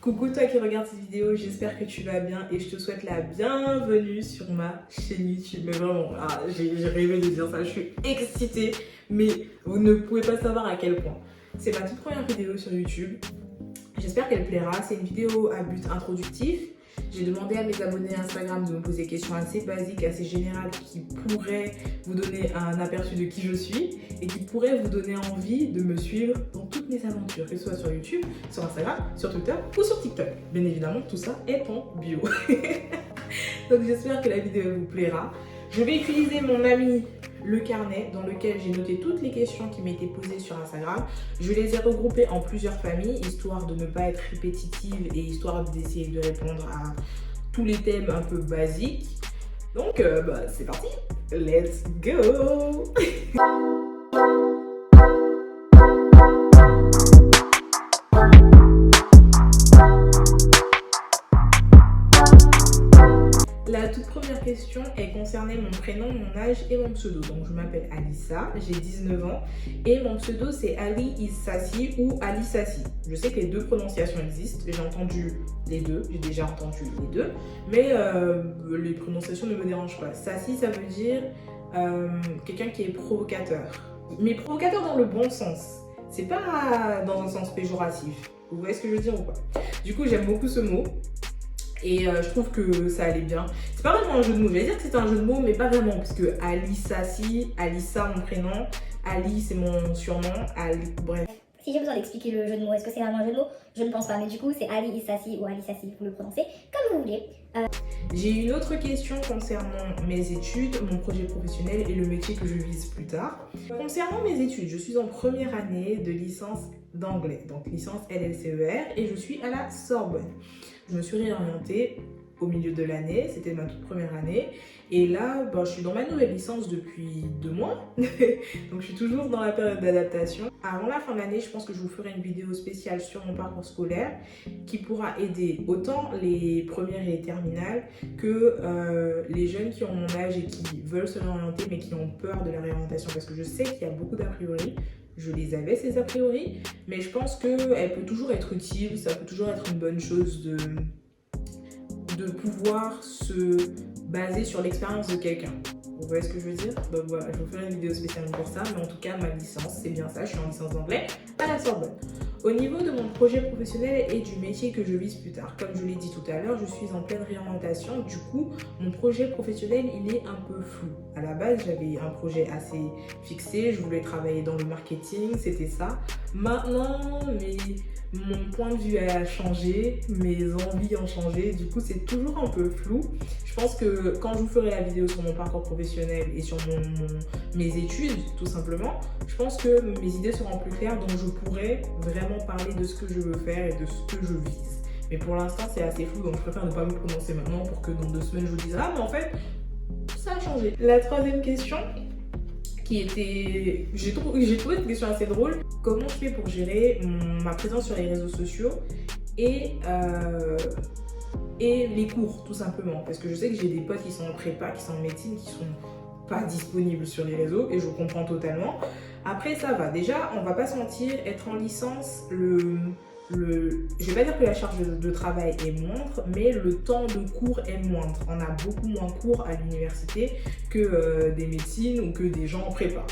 Coucou toi qui regarde cette vidéo, j'espère que tu vas bien et je te souhaite la bienvenue sur ma chaîne YouTube. Mais vraiment, j'ai rêvé de dire ça, je suis excitée, mais vous ne pouvez pas savoir à quel point. C'est ma toute première vidéo sur YouTube, j'espère qu'elle plaira. C'est une vidéo à but introductif. J'ai demandé à mes abonnés Instagram de me poser des questions assez basiques, assez générales qui pourraient vous donner un aperçu de qui je suis et qui pourraient vous donner envie de me suivre dans toutes mes aventures, que ce soit sur YouTube, sur Instagram, sur Twitter ou sur TikTok. Bien évidemment, tout ça est en bio. Donc j'espère que la vidéo vous plaira. Je vais utiliser mon ami le carnet dans lequel j'ai noté toutes les questions qui m'étaient posées sur Instagram. Je les ai regroupées en plusieurs familles, histoire de ne pas être répétitive et histoire d'essayer de répondre à tous les thèmes un peu basiques. Donc c'est parti, let's go. La toute première question est concernée mon prénom, mon âge et mon pseudo. Donc je m'appelle Alissa, j'ai 19 ans et mon pseudo c'est Ali Issassi ou Ali Sassi. Je sais que les deux prononciations existent, j'ai entendu les deux, j'ai déjà entendu les deux, mais les prononciations ne me dérangent pas. Sassi ça veut dire quelqu'un qui est provocateur. Mais provocateur dans le bon sens, c'est pas dans un sens péjoratif. Vous voyez ce que je veux dire ou pas? Du coup j'aime beaucoup ce mot. Et je trouve que ça allait bien. C'est pas vraiment un jeu de mots. Je vais dire que c'est un jeu de mots, mais pas vraiment. Parce que Alissa, Alissa, mon prénom. Ali, c'est mon surnom. Ali, bref. Si j'ai besoin d'expliquer le jeu de mots, est-ce que c'est vraiment un jeu de mots? Je ne pense pas. Mais du coup, c'est Ali Issassi ou Ali Sassi, vous le prononcez comme vous voulez. J'ai une autre question concernant mes études, mon projet professionnel et le métier que je vise plus tard. Concernant mes études, je suis en première année de licence d'anglais. Donc licence LLCER et je suis à la Sorbonne. Je me suis réorientée au milieu de l'année, c'était ma toute première année. Et là, je suis dans ma nouvelle licence depuis 2 mois. Donc je suis toujours dans la période d'adaptation. Avant la fin de l'année, je pense que je vous ferai une vidéo spéciale sur mon parcours scolaire qui pourra aider autant les premières et les terminales que les jeunes qui ont mon âge et qui veulent se réorienter mais qui ont peur de la réorientation. Parce que je sais qu'il y a beaucoup d'a priori. Je les avais ces a priori, mais je pense qu'elle peut toujours être utile, ça peut toujours être une bonne chose de pouvoir se baser sur l'expérience de quelqu'un. Vous voyez ce que je veux dire? Donc voilà, je vous ferai une vidéo spéciale pour ça, mais en tout cas, ma licence, c'est bien ça, je suis en licence d'anglais à la Sorbonne. Au niveau de mon projet professionnel et du métier que je vise plus tard, comme je l'ai dit tout à l'heure, je suis en pleine réorientation. Du coup, mon projet professionnel, il est un peu flou. À la base, j'avais un projet assez fixé. Je voulais travailler dans le marketing, c'était ça. Maintenant, mon point de vue a changé, mes envies ont changé. Du coup, c'est toujours un peu flou. Je pense que quand je vous ferai la vidéo sur mon parcours professionnel et sur mes études, tout simplement, je pense que mes idées seront plus claires, donc je pourrai vraiment parler de ce que je veux faire et de ce que je vise. Mais pour l'instant, c'est assez flou, donc je préfère ne pas me prononcer maintenant pour que dans 2 semaines, je vous dise « Ah, mais en fait, ça a changé ». La troisième question, qui était... J'ai trouvé cette question assez drôle. Comment je fais pour gérer ma présence sur les réseaux sociaux et les cours, tout simplement? Parce que je sais que j'ai des potes qui sont en prépa, qui sont en médecine, qui sont pas disponibles sur les réseaux et je comprends totalement. Après, ça va. Déjà, on va pas se mentir, être en licence, je vais pas dire que la charge de travail est moindre, mais le temps de cours est moindre. On a beaucoup moins cours à l'université que des médecines ou que des gens en prépa.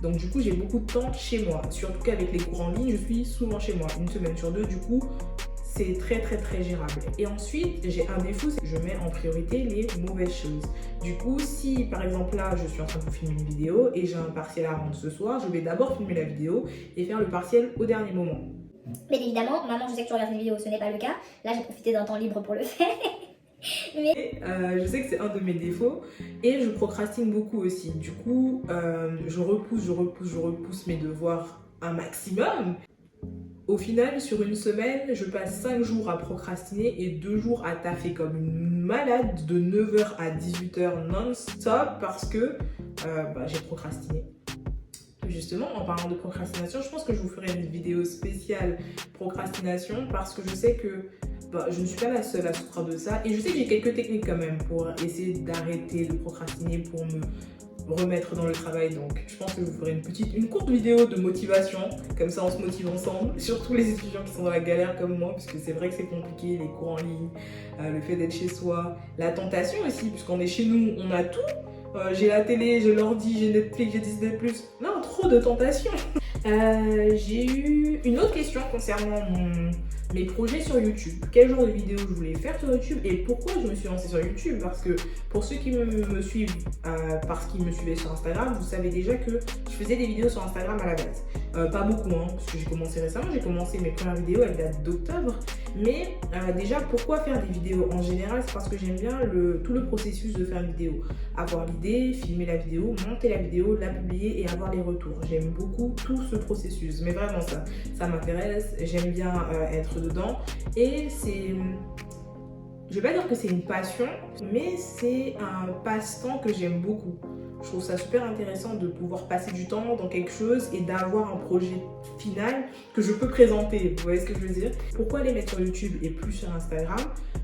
Donc du coup, j'ai beaucoup de temps chez moi. Surtout qu'avec les cours en ligne, je suis souvent chez moi, 1 semaine sur 2. Du coup, c'est très gérable. Et ensuite, j'ai un défaut, c'est que je mets en priorité les mauvaises choses. Du coup, si par exemple là, je suis en train de vous filmer une vidéo et j'ai un partiel à rendre ce soir, je vais d'abord filmer la vidéo et faire le partiel au dernier moment. Bien évidemment, maman, je sais que tu regardes une vidéo, ce n'est pas le cas. Là, j'ai profité d'un temps libre pour le faire. Je sais que c'est un de mes défauts et je procrastine beaucoup aussi. Du coup, je repousse mes devoirs un maximum. Au final, sur une semaine, je passe 5 jours à procrastiner et 2 jours à taffer comme une malade de 9h à 18h non-stop parce que j'ai procrastiné. Justement, en parlant de procrastination, je pense que je vous ferai une vidéo spéciale procrastination parce que je sais que je ne suis pas la seule à souffrir de ça et je sais que j'ai quelques techniques quand même pour essayer d'arrêter de procrastiner, pour me remettre dans le travail. Donc je pense que je vous ferai une courte vidéo de motivation, comme ça on se motive ensemble, surtout les étudiants qui sont dans la galère comme moi, parce que c'est vrai que c'est compliqué, les cours en ligne, le fait d'être chez soi, la tentation aussi, puisqu'on est chez nous, on a tout. J'ai la télé, j'ai l'ordi, j'ai Netflix, j'ai Disney+. Non, trop de tentations. J'ai eu une autre question concernant mes projets sur YouTube. Quel genre de vidéos je voulais faire sur YouTube et pourquoi je me suis lancée sur YouTube. Parce que pour ceux qui me suivent, parce qu'ils me suivaient sur Instagram, vous savez déjà que je faisais des vidéos sur Instagram à la base. Pas beaucoup, hein, parce que j'ai commencé récemment. J'ai commencé mes premières vidéos, elles datent d'octobre. Mais déjà, pourquoi faire des vidéos en général? C'est parce que j'aime bien tout le processus de faire une vidéo. Avoir l'idée, filmer la vidéo, monter la vidéo, la publier et avoir les retours. J'aime beaucoup tout ce processus. Mais vraiment, ça m'intéresse. J'aime bien être dedans. Et c'est... Je vais pas dire que c'est une passion, mais c'est un passe-temps que j'aime beaucoup. Je trouve ça super intéressant de pouvoir passer du temps dans quelque chose et d'avoir un projet final que je peux présenter. Vous voyez ce que je veux dire? Pourquoi les mettre sur YouTube et plus sur Instagram?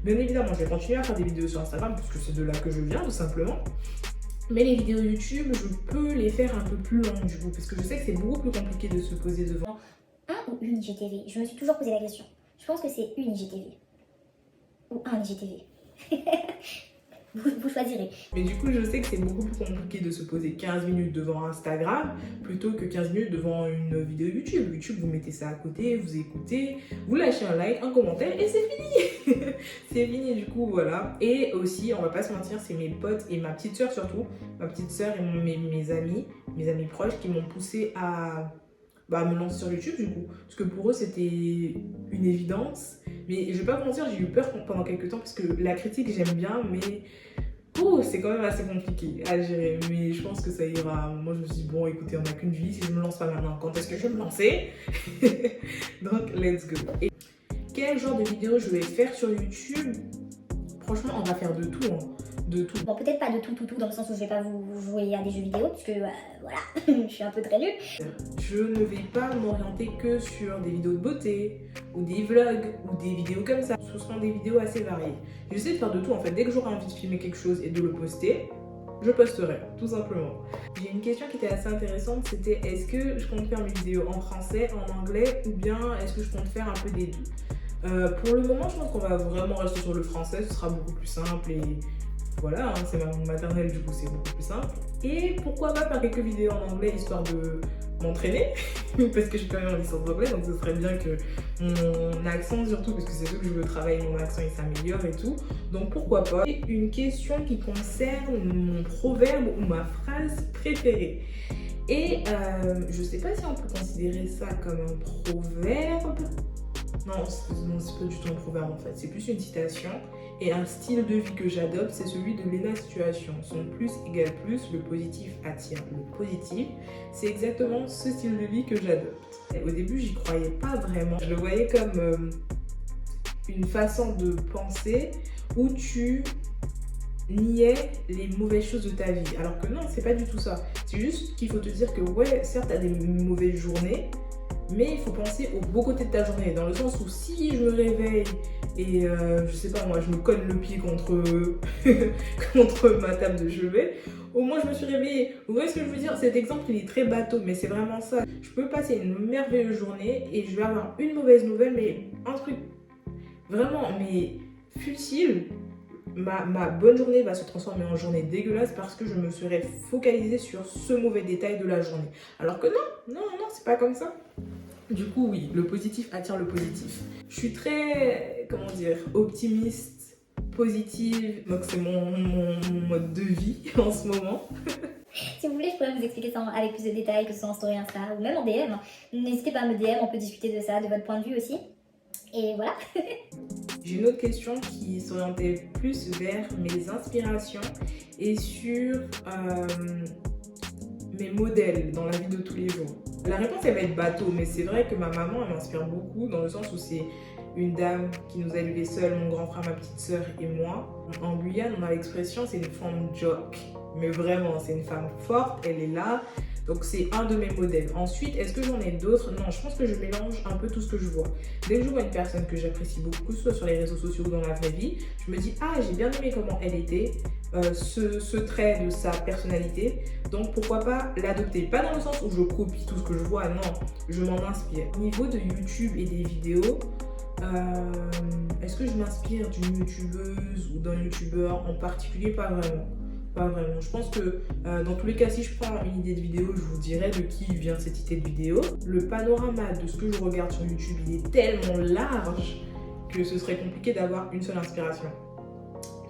Bien évidemment, je vais continuer à faire des vidéos sur Instagram puisque c'est de là que je viens tout simplement. Mais les vidéos YouTube, je peux les faire un peu plus longues du coup, parce que je sais que c'est beaucoup plus compliqué de se poser devant. Un ou une IGTV? Je me suis toujours posé la question. Je pense que c'est une IGTV. Ou un IGTV. Vous choisirez. Mais du coup, je sais que c'est beaucoup plus compliqué de se poser 15 minutes devant Instagram plutôt que 15 minutes devant une vidéo YouTube. YouTube, vous mettez ça à côté, vous écoutez, vous lâchez un like, un commentaire et c'est fini. C'est fini du coup, voilà. Et aussi, on va pas se mentir, c'est mes potes et ma petite soeur surtout. Ma petite soeur et mes amis proches qui m'ont poussé à me lancer sur YouTube du coup. Parce que pour eux, c'était une évidence. Mais je vais pas vous mentir, j'ai eu peur pendant quelques temps parce que la critique, j'aime bien, mais c'est quand même assez compliqué à gérer. Mais je pense que ça ira. Moi, je me suis dit, bon, écoutez, on n'a qu'une vie. Si je me lance pas maintenant, quand est-ce que je vais me lancer? Donc, let's go. Et quel genre de vidéo je vais faire sur YouTube? Franchement, on va faire de tout, hein. De tout. Bon, peut-être pas de tout, dans le sens où je vais pas vous jouer à des jeux vidéo, parce que voilà, je suis un peu très nulle. Je ne vais pas m'orienter que sur des vidéos de beauté, ou des vlogs, ou des vidéos comme ça. Ce seront des vidéos assez variées. J'essaie de faire de tout en fait. Dès que j'aurai envie de filmer quelque chose et de le poster, je posterai, tout simplement. J'ai une question qui était assez intéressante, c'était est-ce que je compte faire mes vidéos en français, en anglais, ou bien est-ce que je compte faire un peu des deux? Pour le moment, je pense qu'on va vraiment rester sur le français, ce sera beaucoup plus simple et voilà, hein, c'est ma langue maternelle, du coup c'est beaucoup plus simple. Et pourquoi pas faire quelques vidéos en anglais histoire de m'entraîner parce que je suis quand même en licence d'anglais, donc ce serait bien que mon accent surtout, parce que c'est sûr que je veux travailler mon accent, il s'améliore et tout, donc pourquoi pas. Et une question qui concerne mon proverbe ou ma phrase préférée. Et je sais pas si on peut considérer ça comme un proverbe. Non, c'est pas du tout un proverbe en fait, c'est plus une citation. Et un style de vie que j'adopte, c'est celui de Lena Situation. Son plus égale plus, le positif attire le positif. C'est exactement ce style de vie que j'adopte. Au début, j'y croyais pas vraiment. Je le voyais comme une façon de penser où tu niais les mauvaises choses de ta vie. Alors que non, c'est pas du tout ça. C'est juste qu'il faut te dire que ouais, certes, t'as des mauvaises journées, mais il faut penser aux beaux côtés de ta journée, dans le sens où si je me réveille et je sais pas moi, je me colle le pied contre, contre ma table de chevet, au moins je me suis réveillée. Vous voyez ce que je veux dire? Cet exemple il est très bateau, mais c'est vraiment ça. Je peux passer une merveilleuse journée et je vais avoir une mauvaise nouvelle, mais un truc vraiment mais futile. Ma bonne journée va se transformer en journée dégueulasse parce que je me serais focalisée sur ce mauvais détail de la journée. Alors que non, c'est pas comme ça. Du coup, oui, le positif attire le positif. Je suis très, comment dire, optimiste, positive, donc c'est mon mode de vie en ce moment. Si vous voulez, je pourrais vous expliquer ça avec plus de détails, que ce soit en story Insta ou même en DM. N'hésitez pas à me DM, on peut discuter de ça, de votre point de vue aussi. Et voilà. J'ai une autre question qui s'orientait plus vers mes inspirations et sur mes modèles dans la vie de tous les jours. La réponse elle va être bateau, mais c'est vrai que ma maman elle m'inspire beaucoup dans le sens où c'est une dame qui nous a élevés seuls, mon grand frère, ma petite sœur et moi. En Guyane, on a l'expression, c'est une femme jock. Mais vraiment, c'est une femme forte, elle est là. Donc c'est un de mes modèles. Ensuite, est-ce que j'en ai d'autres? Non, je pense que je mélange un peu tout ce que je vois. Dès que je vois une personne que j'apprécie beaucoup, soit sur les réseaux sociaux ou dans la vraie vie, je me dis, ah, j'ai bien aimé comment elle était, ce trait de sa personnalité. Donc pourquoi pas l'adopter? Pas dans le sens où je copie tout ce que je vois, non, je m'en inspire. Au niveau de YouTube et des vidéos, est-ce que je m'inspire d'une youtubeuse ou d'un youtubeur en particulier? Pas vraiment. Pas vraiment. Je pense que dans tous les cas, si je prends une idée de vidéo, je vous dirai de qui vient cette idée de vidéo. Le panorama de ce que je regarde sur YouTube, il est tellement large que ce serait compliqué d'avoir une seule inspiration.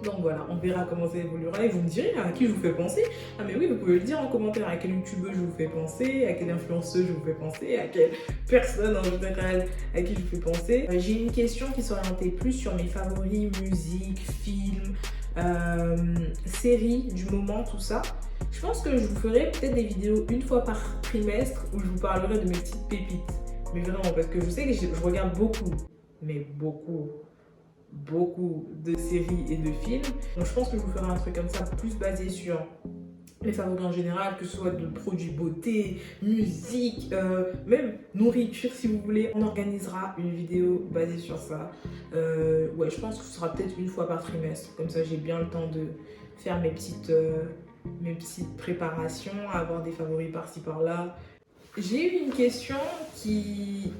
Donc voilà, on verra comment ça évoluera et vous me direz à qui je vous fais penser. Ah mais oui, vous pouvez le dire en commentaire à quelle youtubeuse je vous fais penser, à quelle influenceuse je vous fais penser, à quelle personne en général à qui je vous fais penser. J'ai une question qui s'orientait plus sur mes favoris, musique, films, séries du moment, tout ça. Je pense que je vous ferai peut-être des vidéos une fois par trimestre où je vous parlerai de mes petites pépites. Mais vraiment, parce que je sais que je regarde beaucoup, mais beaucoup de séries et de films. Donc je pense que je vous ferai un truc comme ça, plus basé sur les favoris en général, que ce soit de produits beauté, musique, même nourriture si vous voulez. On organisera une vidéo basée sur ça. Ouais, je pense que ce sera peut-être une fois par trimestre. Comme ça, j'ai bien le temps de faire mes petites préparations, avoir des favoris par-ci par-là. J'ai eu une question qui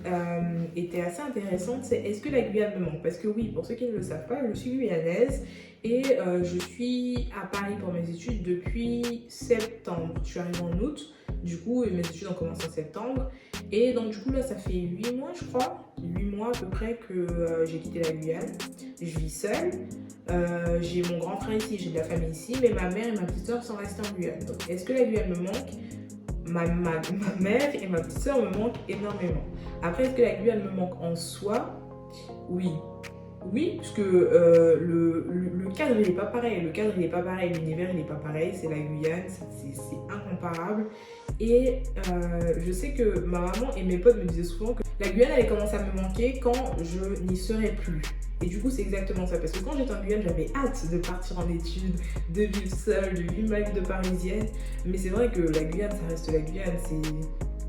était assez intéressante, c'est est-ce que la Guyane me manque? Parce que oui, pour ceux qui ne le savent pas, je suis guyanaise et je suis à Paris pour mes études depuis septembre. Je suis arrivée en août, du coup, et mes études ont commencé en septembre. Et donc du coup là, ça fait 8 mois je crois, 8 mois à peu près que j'ai quitté la Guyane. Je vis seule, j'ai mon grand frère ici, j'ai de la famille ici, mais ma mère et ma petite soeur sont restées en Guyane. Donc est-ce que la Guyane me manque? Ma mère et ma petite soeur me manquent énormément. Après, est-ce que la Guyane me manque en soi? Oui. Oui, parce que le cadre il n'est pas pareil. Le cadre il n'est pas pareil, l'univers il n'est pas pareil. C'est la Guyane, c'est incomparable. Et je sais que ma maman et mes potes me disaient souvent que la Guyane allait commencer à me manquer quand je n'y serais plus. Et du coup, c'est exactement ça. Parce que quand j'étais en Guyane, j'avais hâte de partir en études, de vivre seule, de vivre ma vie de parisienne. Mais c'est vrai que la Guyane, ça reste la Guyane.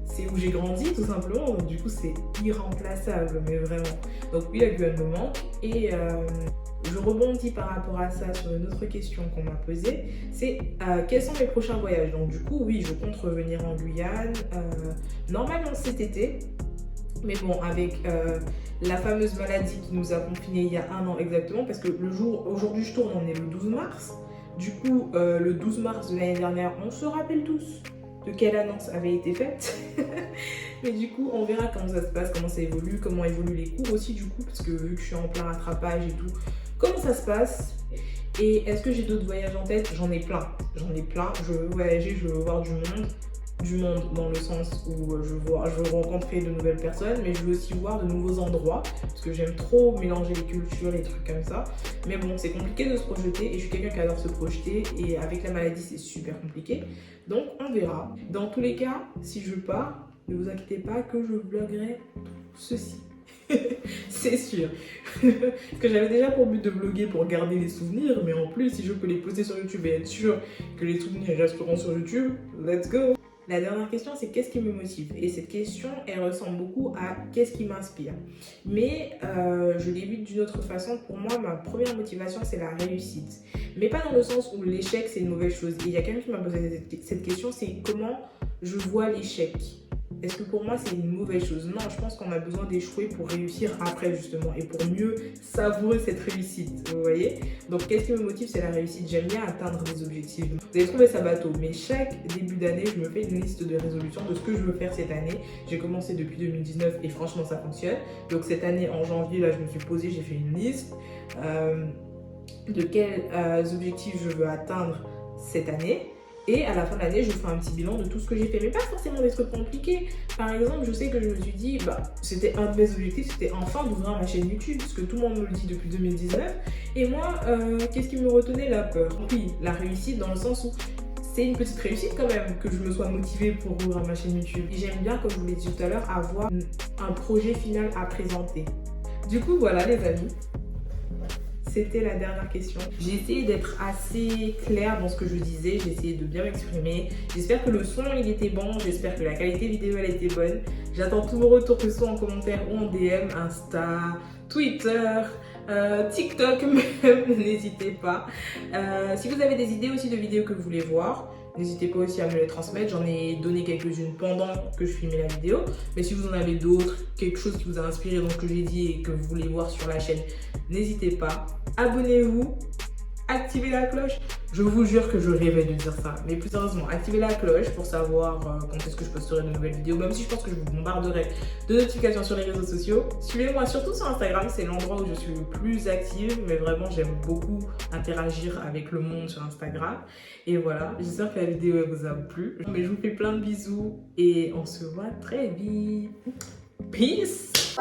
C'est où j'ai grandi, tout simplement. Donc, du coup, c'est irremplaçable, mais vraiment. Donc, oui, la Guyane me manque. Et je rebondis par rapport à ça sur une autre question qu'on m'a posée. C'est quels sont mes prochains voyages? Donc, du coup, oui, je compte revenir en Guyane. Normalement, cet été. Mais bon, avec la fameuse maladie qui nous a confinés il y a 1 an exactement, parce que aujourd'hui je tourne, on est le 12 mars. Du coup, le 12 mars de l'année dernière, on se rappelle tous de quelle annonce avait été faite. Mais du coup, on verra comment ça se passe, comment ça évolue, comment évoluent les cours aussi du coup, parce que vu que je suis en plein rattrapage et tout, comment ça se passe. Et est-ce que j'ai d'autres voyages en tête? J'en ai plein. Je veux voyager, je veux voir du monde dans le sens où je veux rencontrer de nouvelles personnes, mais je veux aussi voir de nouveaux endroits parce que j'aime trop mélanger les cultures, les trucs comme ça. Mais bon, c'est compliqué de se projeter et je suis quelqu'un qui adore se projeter et avec la maladie c'est super compliqué. Donc on verra. Dans tous les cas, si je pars, ne vous inquiétez pas que je vloggerai ceci. C'est sûr. Parce que j'avais déjà pour but de vlogger pour garder les souvenirs, mais en plus si je peux les poster sur YouTube et être sûr que les souvenirs resteront sur YouTube, let's go. La dernière question, c'est qu'est-ce qui me motive? Et cette question, elle ressemble beaucoup à qu'est-ce qui m'inspire. Mais je l'ai vue d'une autre façon. Pour moi, ma première motivation, c'est la réussite. Mais pas dans le sens où l'échec, c'est une mauvaise chose. Et il y a quelqu'un qui m'a posé cette question, c'est comment je vois l'échec. Est-ce que pour moi c'est une mauvaise chose? Non, je pense qu'on a besoin d'échouer pour réussir après justement et pour mieux savourer cette réussite, vous voyez? Donc qu'est-ce qui me motive? C'est la réussite. J'aime bien atteindre des objectifs. Vous allez trouver ça bateau, mais chaque début d'année, je me fais une liste de résolutions de ce que je veux faire cette année. J'ai commencé depuis 2019 et franchement ça fonctionne. Donc cette année en janvier, là je me suis posée, j'ai fait une liste de quels objectifs je veux atteindre cette année. Et à la fin de l'année, je ferai un petit bilan de tout ce que j'ai fait. Mais pas forcément des trucs compliqués. Par exemple, je sais que je me suis dit, c'était un de mes objectifs, c'était enfin d'ouvrir ma chaîne YouTube. Parce que tout le monde me le dit depuis 2019. Et moi, qu'est-ce qui me retenait? La peur. Oui, la réussite dans le sens où c'est une petite réussite quand même que je me sois motivée pour ouvrir ma chaîne YouTube. Et j'aime bien, comme je vous l'ai dit tout à l'heure, avoir un projet final à présenter. Du coup, voilà les amis. C'était la dernière question. J'ai essayé d'être assez claire dans ce que je disais, j'ai essayé de bien m'exprimer. J'espère que le son il était bon, j'espère que la qualité vidéo elle était bonne. J'attends tous vos retours, que ce soit en commentaire ou en DM, Insta, Twitter, TikTok même, n'hésitez pas. Si vous avez des idées aussi de vidéos que vous voulez voir, n'hésitez pas aussi à me les transmettre. J'en ai donné quelques-unes pendant que je filmais la vidéo. Mais si vous en avez d'autres, quelque chose qui vous a inspiré dans ce que j'ai dit et que vous voulez voir sur la chaîne, n'hésitez pas. Abonnez-vous, activez la cloche. Je vous jure que je rêvais de dire ça. Mais plus sérieusement, activez la cloche pour savoir quand est-ce que je posterai de nouvelles vidéos. Même si je pense que je vous bombarderai de notifications sur les réseaux sociaux. Suivez-moi surtout sur Instagram, c'est l'endroit où je suis le plus active. Mais vraiment, j'aime beaucoup interagir avec le monde sur Instagram. Et voilà, j'espère que la vidéo elle vous a plu. Mais je vous fais plein de bisous et on se voit très vite. Peace!